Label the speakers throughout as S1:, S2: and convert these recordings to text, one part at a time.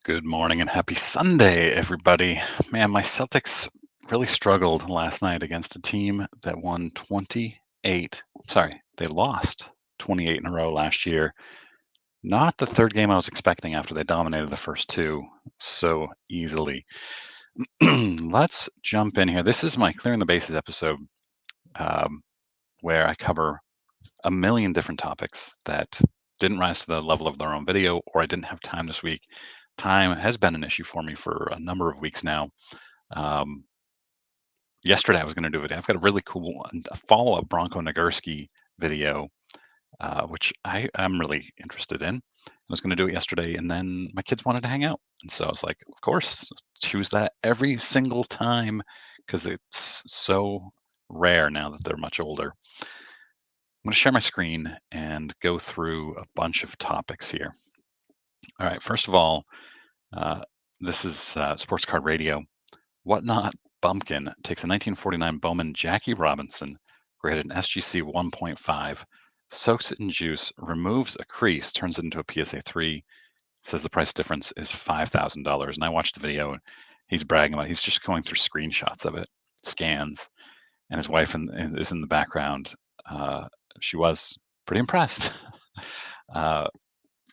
S1: Good morning and happy Sunday, everybody. Man, my Celtics really struggled last night against a team that won 28. Sorry, they lost 28 in a row last year. Not the third game I was expecting after they dominated the first two so easily. Let's jump in here. This is my Clearing the Bases episode um, where I cover a million different topics that didn't rise to the level of their own video, or I didn't have time this week. Time has been an issue for me for a number of weeks now. Um, Yesterday, I was going to do a video. I've got a really cool follow-up Bronco Nagurski video, which I'm really interested in. I was going to do it yesterday, and then my kids wanted to hang out. And so I was like, of course, choose that every single time because it's so rare now that they're much older. I'm going to share my screen and go through a bunch of topics here. All right, first of all, uh, this is Sports Card Radio. Whatnot Bumpkin takes a 1949 Bowman Jackie Robinson, graded an SGC 1.5, soaks it in juice, removes a crease, turns it into a PSA 3, says the price difference is $5,000. And I watched the video, and he's bragging about it. He's just going through screenshots of it, scans, and his wife is in the background. She was pretty impressed. uh,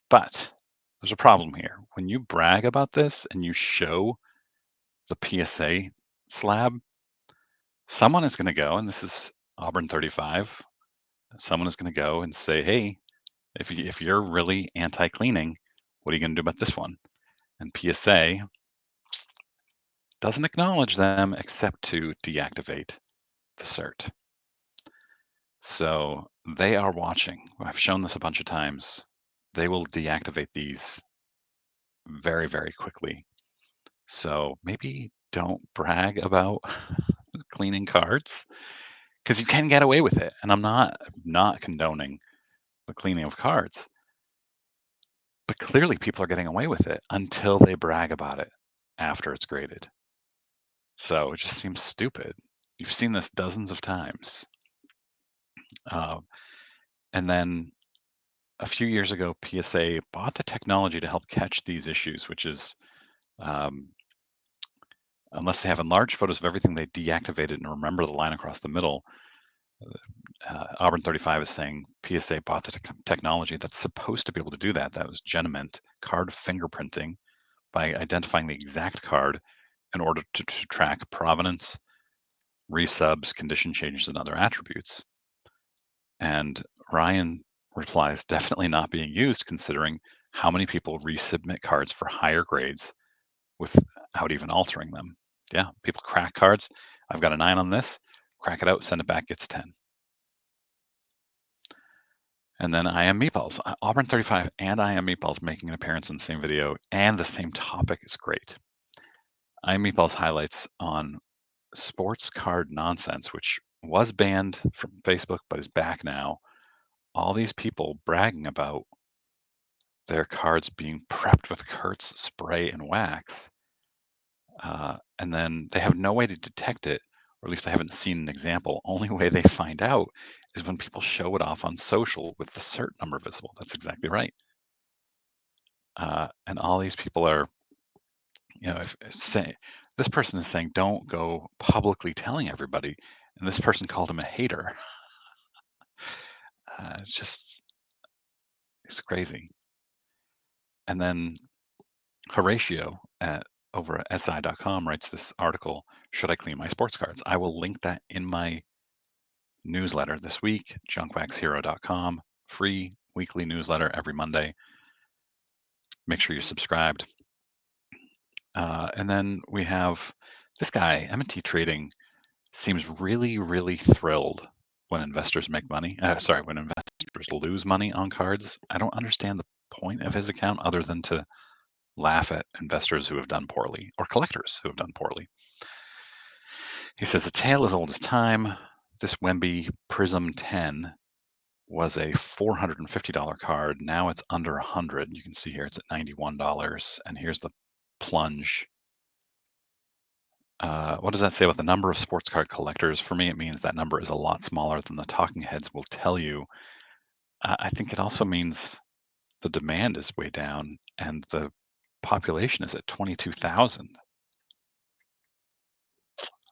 S1: but there's a problem here. When you brag about this and you show the PSA slab, someone is going to go, and this is Auburn 35. Someone is going to go and say, "Hey, if you're really anti-cleaning, what are you going to do about this one?" And PSA doesn't acknowledge them except to deactivate the cert. So they are watching. I've shown this a bunch of times. They will deactivate these very, very quickly. So maybe don't brag about cleaning cards because you can get away with it. And I'm not condoning the cleaning of cards, but clearly people are getting away with it until they brag about it after it's graded. So it just seems stupid. You've seen this dozens of times. Uh, and then a few years ago, PSA bought the technology to help catch these issues, which is um, unless they have enlarged photos of everything they deactivated and remember the line across the middle. Auburn 35 is saying PSA bought the technology that's supposed to be able to do that. That was Genament card fingerprinting by identifying the exact card in order to track provenance, resubs, condition changes, and other attributes. And Ryan replies, definitely not being used considering how many people resubmit cards for higher grades without even altering them. Yeah, people crack cards. I've got a 9 on this. Crack it out, send it back, gets a 10. And then I Am Meatballs. Auburn 35 and I Am Meatballs making an appearance in the same video, and the same topic is great. I Am Meatballs highlights on sports card nonsense, which was banned from Facebook but is back now. All these people bragging about their cards being prepped with Kurtz spray and wax. And then they have no way to detect it, or at least I haven't seen an example. Only way they find out is when people show it off on social with the cert number visible. That's exactly right. And all these people are, if say this person is saying, don't go publicly telling everybody, and this person called him a hater. It's crazy. And then Horatio over at si.com writes this article, Should I Clean My Sports Cards? I will link that in my newsletter this week, junkwaxhero.com, free weekly newsletter every Monday. Make sure you're subscribed. And then we have this guy, M&T Trading, seems really, really thrilled when investors make money. When investors lose money on cards. I don't understand the point of his account other than to laugh at investors who have done poorly or collectors who have done poorly. He says, a tale as old as time. This Wemby Prism 10 was a $450 card. Now it's under $100. You can see here it's at $91. And here's the plunge. What does that say about the number of sports card collectors? For me, it means that number is a lot smaller than the talking heads will tell you. I think it also means the demand is way down and the population is at 22,000.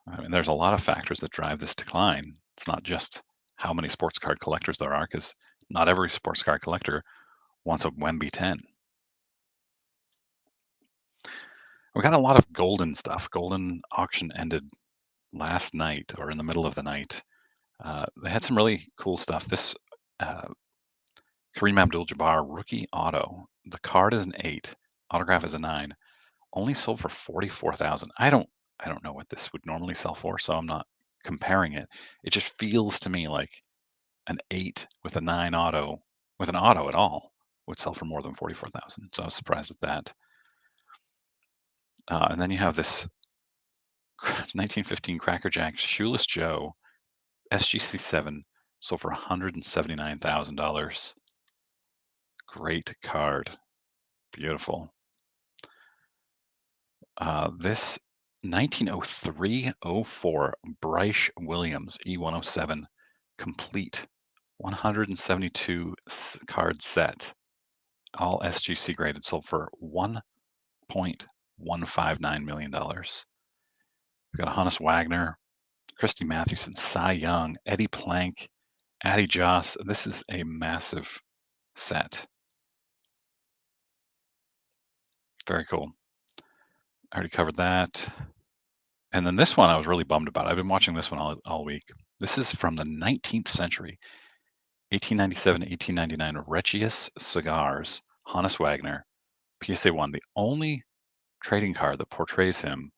S1: I mean, there's a lot of factors that drive this decline. It's not just how many sports card collectors there are, because not every sports card collector wants a Wemby 10. We got a lot of golden stuff. Golden auction ended last night or in the middle of the night. They had some really cool stuff. This uh, Kareem Abdul-Jabbar rookie auto. The card is an 8, autograph is a 9. Only sold for 44,000. I don't know what this would normally sell for, so I'm not comparing it. It just feels to me like an 8 with a 9 auto with an auto at all would sell for more than 44,000. So I was surprised at that. And then you have this 1915 Cracker Jack Shoeless Joe SGC7 sold for $179,000. Great card. Beautiful. This 1903-04 Bryce Williams E107 complete 172 card set, all SGC graded, sold for $1.159 million. We've got Hannes Wagner, Christy Mathewson, Cy Young, Eddie Plank, Addie Joss. This is a massive set. Very cool. I already covered that. And then this one I was really bummed about. I've been watching this one all week. This is from the 19th century, 1897 to 1899, Regius Cigars, Hannes Wagner, PSA 1, the only trading card that portrays him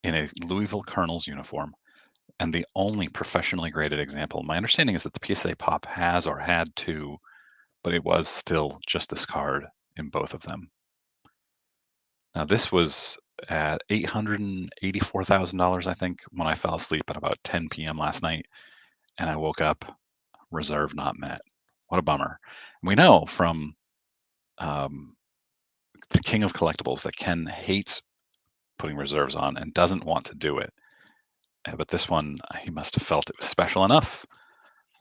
S1: in a Louisville Colonels uniform, and the only professionally graded example. My understanding is that the PSA Pop has or had two, but it was still just this card in both of them. Now, this was at $884,000, I think, when I fell asleep at about 10 p.m. last night, and I woke up, reserve not met. What a bummer. We know from the king of collectibles that Ken hates putting reserves on and doesn't want to do it. But this one, he must have felt it was special enough.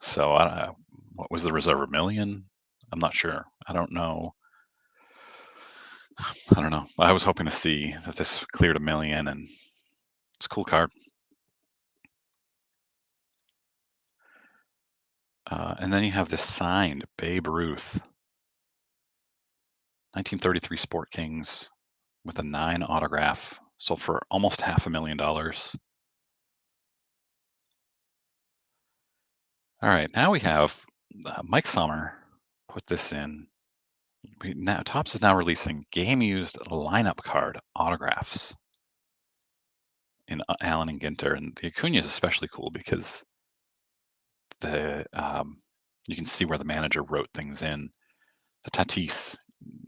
S1: So, what was the reserve? $1 million? I'm not sure. I don't know. I don't know. I was hoping to see that this cleared $1 million, and it's a cool card. And then you have this signed Babe Ruth, 1933 Sport Kings with a 9 autograph, sold for almost $500,000. All right, now we have Mike Sommer put this in. Now Topps is now releasing game-used lineup card autographs in Allen and Ginter, and the Acuna is especially cool because the you can see where the manager wrote things in. The Tatis,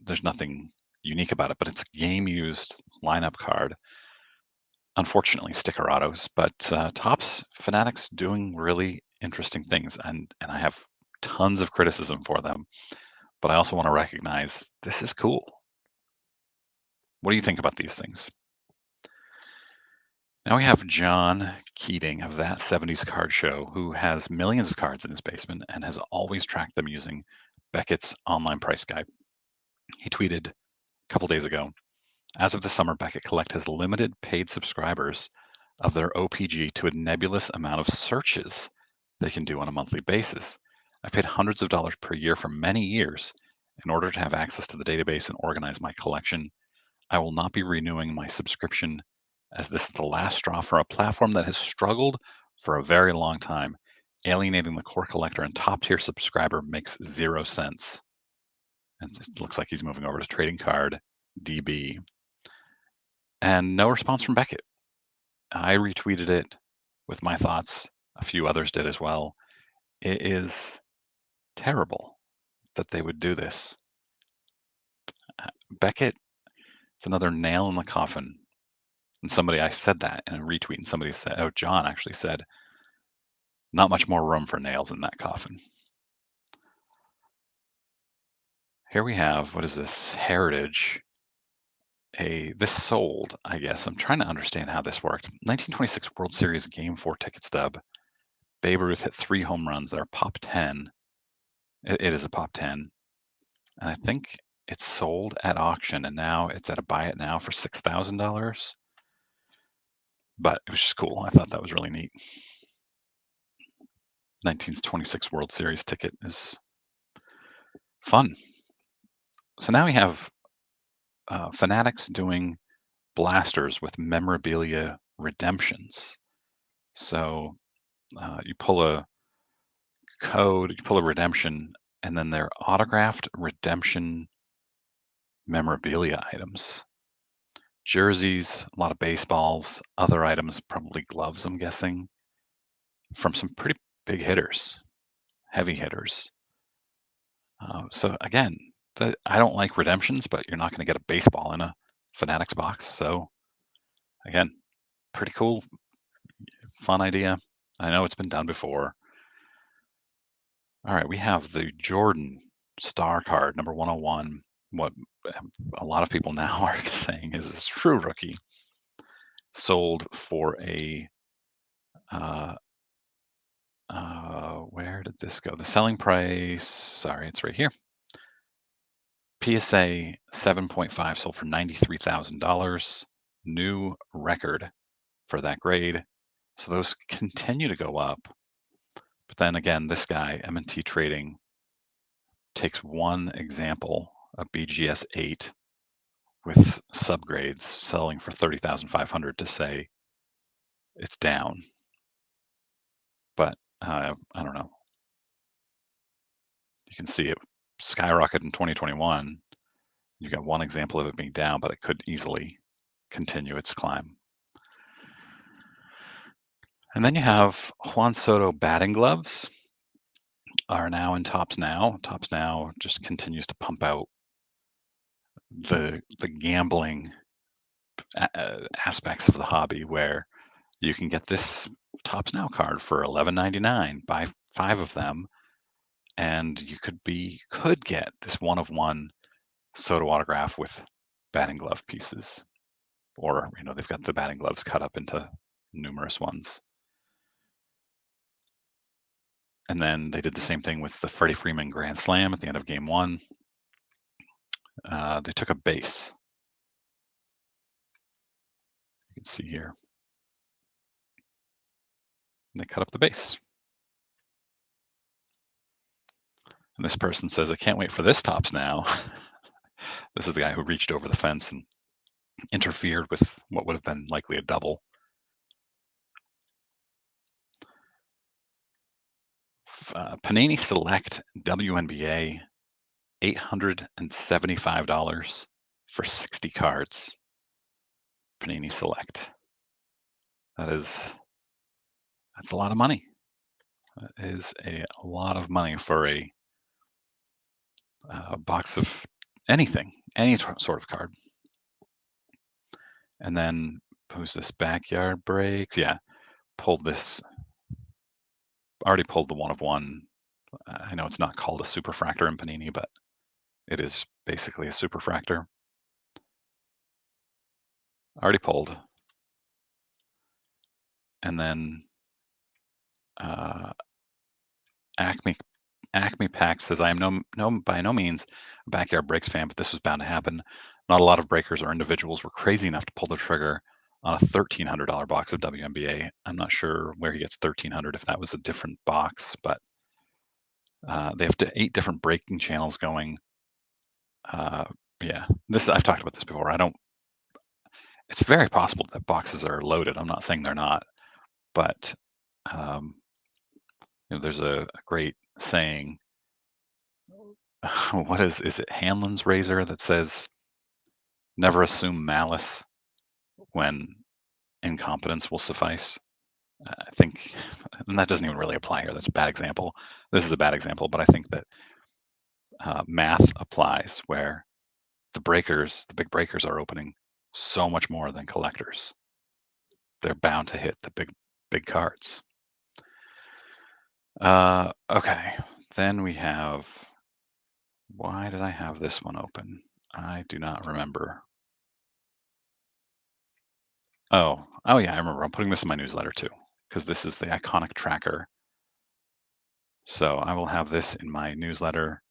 S1: there's nothing unique about it, but it's a game-used lineup card. Unfortunately, sticker autos, but Topps Fanatics doing really interesting things, and I have tons of criticism for them, but I also want to recognize this is cool. What do you think about these things? Now we have John Keating of That 70s Card Show, who has millions of cards in his basement and has always tracked them using Beckett's online price guide. He tweeted a couple days ago, as of the summer, Beckett Collect has limited paid subscribers of their OPG to a nebulous amount of searches they can do on a monthly basis. I've paid hundreds of dollars per year for many years in order to have access to the database and organize my collection. I will not be renewing my subscription as this is the last straw for a platform that has struggled for a very long time. Alienating the core collector and top tier subscriber makes 0 sense. And it looks like he's moving over to Trading Card DB. And no response from Beckett. I retweeted it with my thoughts. A few others did as well. It is terrible that they would do this. Beckett, it's another nail in the coffin. And I said that in a retweet, and somebody said, oh, John actually said, not much more room for nails in that coffin. Here we have, what is this? Heritage. This sold, I guess. I'm trying to understand how this worked. 1926 World Series Game 4 ticket stub. Babe Ruth hit 3 home runs. They're pop 10. It is a pop 10. And I think It's sold at auction, and now it's at a buy it now for $6,000. But it was just cool. I thought that was really neat. 1926 World Series ticket is fun. So now we have Fanatics doing blasters with memorabilia redemptions. So you pull a code, you pull a redemption, and then they're autographed redemption memorabilia items. Jerseys, a lot of baseballs, other items, probably gloves, I'm guessing, from some pretty big hitters, heavy hitters. So again, I don't like redemptions, but you're not going to get a baseball in a Fanatics box. So again, pretty cool, fun idea. I know it's been done before. All right, we have the Jordan star card, number 101. What a lot of people now are saying is this true rookie, sold for a uh, where did this go? The selling price, sorry, it's right here. PSA 7.5 sold for $93,000. New record for that grade. So those continue to go up. But then again, this guy, M&T Trading, takes one example, a BGS 8 with subgrades selling for 30,500 to say it's down. But I don't know. You can see it skyrocket in 2021. You've got one example of it being down, but it could easily continue its climb. And then you have Juan Soto batting gloves are now in Tops Now. Tops Now just continues to pump out the gambling aspects of the hobby where you can get this Tops Now card for $11.99. Buy 5 of them, and you could get this one of one Soto autograph with batting glove pieces, or they've got the batting gloves cut up into numerous ones. And then they did the same thing with the Freddie Freeman Grand Slam at the end of Game 1. They took a base. You can see here. And they cut up the base. And this person says, I can't wait for this Tops Now. This is the guy who reached over the fence and interfered with what would have been likely a double. Panini Select WNBA, $875 for 60 cards. Panini Select. That's a lot of money. That is a lot of money for a box of anything, any sort of card. And then who's this? Backyard Breaks? Yeah, already pulled the one of one. I know it's not called a superfractor in Panini, but it is basically a superfractor. Already pulled. And then Acme Pack says, I am by no means a Backyard Breaks fan, but this was bound to happen. Not a lot of breakers or individuals were crazy enough to pull the trigger on a $1,300 box of WNBA. I'm not sure where he gets $1,300 if that was a different box, but they have 8 different breaking channels going. Yeah, I've talked about this before. It's very possible that boxes are loaded. I'm not saying they're not, but there's a great saying. What is it Hanlon's razor that says, never assume malice when incompetence will suffice? I think, and that doesn't even really apply here. That's a bad example. This is a bad example, but I think that math applies where the big breakers are opening so much more than collectors. They're bound to hit the big cards. Okay, then we have, why did I have this one open? I do not remember. Oh yeah, I remember. I'm putting this in my newsletter too, because this is the iconic tracker. So I will have this in my newsletter.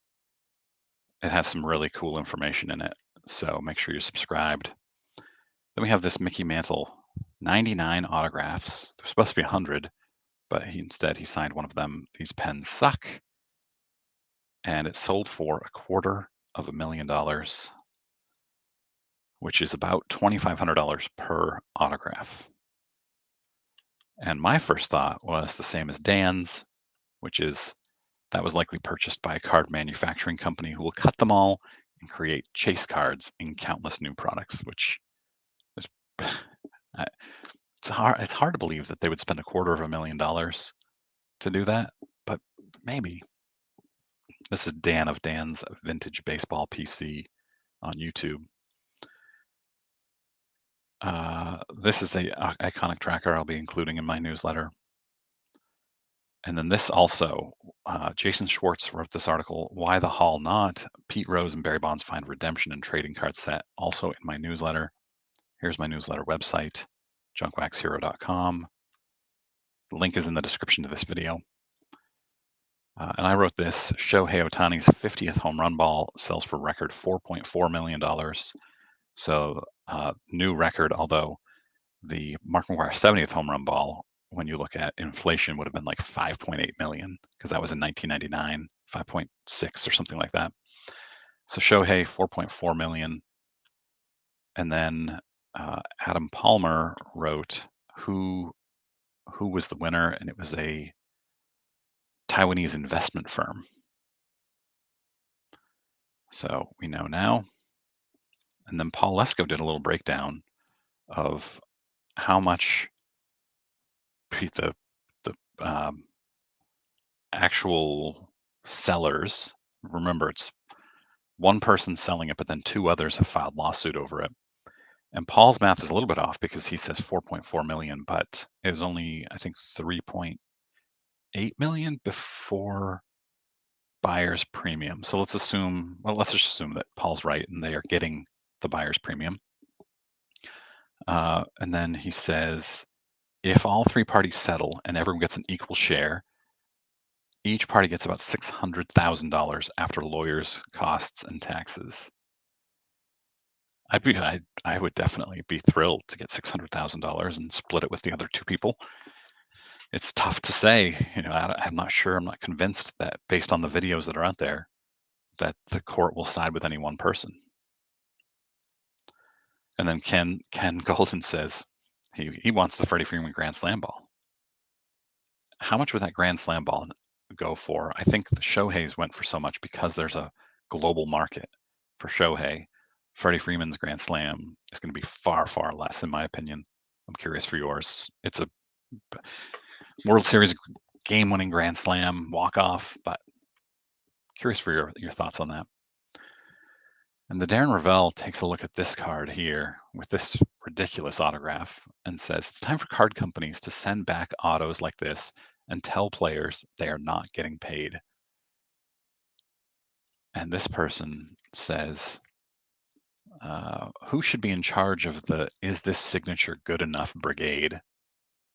S1: It has some really cool information in it, so make sure you're subscribed. Then we have this Mickey Mantle, 99 autographs. There's supposed to be 100, but instead he signed one of them. These pens suck, and it sold for $250,000, which is about $2,500 per autograph. And my first thought was the same as Dan's, which is that was likely purchased by a card manufacturing company who will cut them all and create chase cards in countless new products, which is it's hard to believe that they would spend $250,000 to do that, but maybe. This is Dan of Dan's Vintage Baseball PC on YouTube. This is the iconic tracker I'll be including in my newsletter. And then this also, Jason Schwartz wrote this article, Why the Hall Not? Pete Rose and Barry Bonds find redemption in trading card set, also in my newsletter. Here's my newsletter website, junkwaxhero.com. The link is in the description to this video. And I wrote this, Shohei Ohtani's 50th home run ball sells for record $4.4 million. So new record, although the Mark McGwire 70th home run ball, when you look at inflation, would have been like 5.8 million because that was in 1999, 5.6 or something like that. So Shohei 4.4 million, and then Adam Palmer wrote who was the winner, and it was a Taiwanese investment firm. So we know now. And then Paul Lesko did a little breakdown of how much the actual sellers, remember it's one person selling it, but then two others have filed lawsuit over it. And Paul's math is a little bit off because he says 4.4 million, but it was only, I think, 3.8 million before buyer's premium. So let's just assume that Paul's right and they are getting the buyer's premium. And then he says, if all three parties settle and everyone gets an equal share, each party gets about $600,000 after lawyers' costs and taxes. I would definitely be thrilled to get $600,000 and split it with the other two people. It's tough to say, I'm not sure. I'm not convinced that based on the videos that are out there, that the court will side with any one person. And then Ken Golden says he wants the Freddie Freeman Grand Slam ball. How much would that Grand Slam ball go for? I think the Shohei's went for so much because there's a global market for Shohei. Freddie Freeman's Grand Slam is going to be far, far less, in my opinion. I'm curious for yours. It's a World Series game-winning Grand Slam walk-off, but curious for your thoughts on that. And the Darren Ravel takes a look at this card here with this ridiculous autograph and says, it's time for card companies to send back autos like this and tell players they are not getting paid. And this person says, who should be in charge of the is this signature good enough brigade?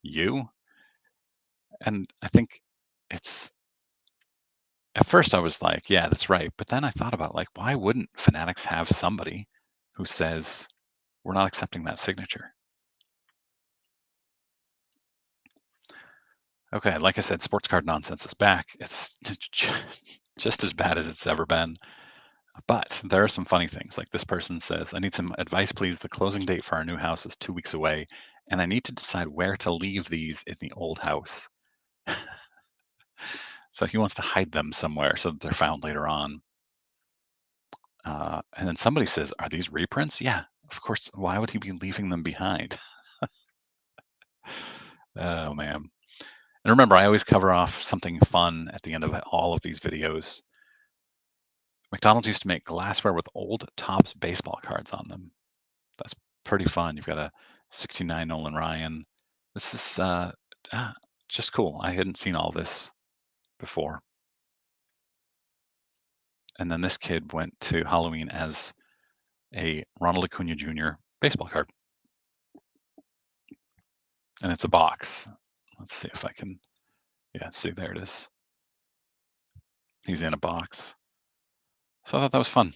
S1: You? And I think it's, at first I was like, yeah, that's right. But then I thought about like, why wouldn't Fanatics have somebody who says, we're not accepting that signature? Okay, like I said, sports card nonsense is back. It's just as bad as it's ever been. But there are some funny things. Like this person says, I need some advice, please. The closing date for our new house is 2 weeks away, and I need to decide where to leave these in the old house. So he wants to hide them somewhere so that they're found later on. And then somebody says, are these reprints? Yeah, of course. Why would he be leaving them behind? Oh, man. And remember, I always cover off something fun at the end of all of these videos. McDonald's used to make glassware with old Topps baseball cards on them. That's pretty fun. You've got a 69 Nolan Ryan. This is just cool. I hadn't seen all this before. And then this kid went to Halloween as a Ronald Acuna Jr. baseball card. And it's a box. Let's see if I can, yeah, see, there it is. He's in a box. So I thought that was fun.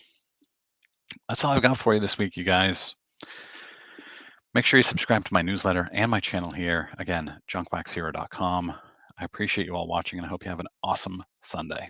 S1: That's all I've got for you this week, you guys. Make sure you subscribe to my newsletter and my channel here. Again, junkboxhero.com. I appreciate you all watching, and I hope you have an awesome Sunday.